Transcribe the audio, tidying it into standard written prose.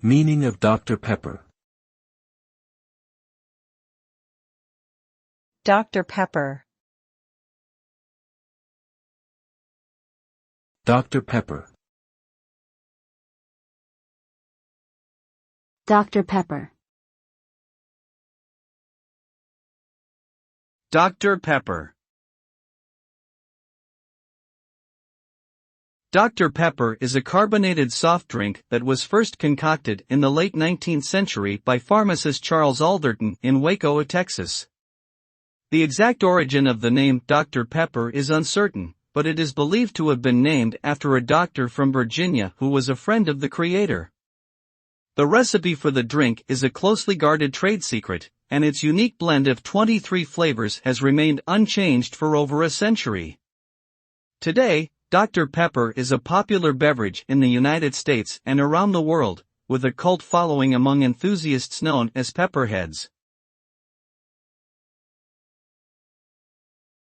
Meaning of Dr. Pepper. Dr. Pepper. Dr. Pepper. Dr. Pepper. Dr. Pepper. Dr. Pepper is a carbonated soft drink that was first concocted in the late 19th century by pharmacist Charles Alderton in Waco, Texas. The exact origin of the name Dr. Pepper is uncertain, but it is believed to have been named after a doctor from Virginia who was a friend of the creator. The recipe for the drink is a closely guarded trade secret, and its unique blend of 23 flavors has remained unchanged for over a century. Today, Dr. Pepper is a popular beverage in the United States and around the world, with a cult following among enthusiasts known as pepperheads.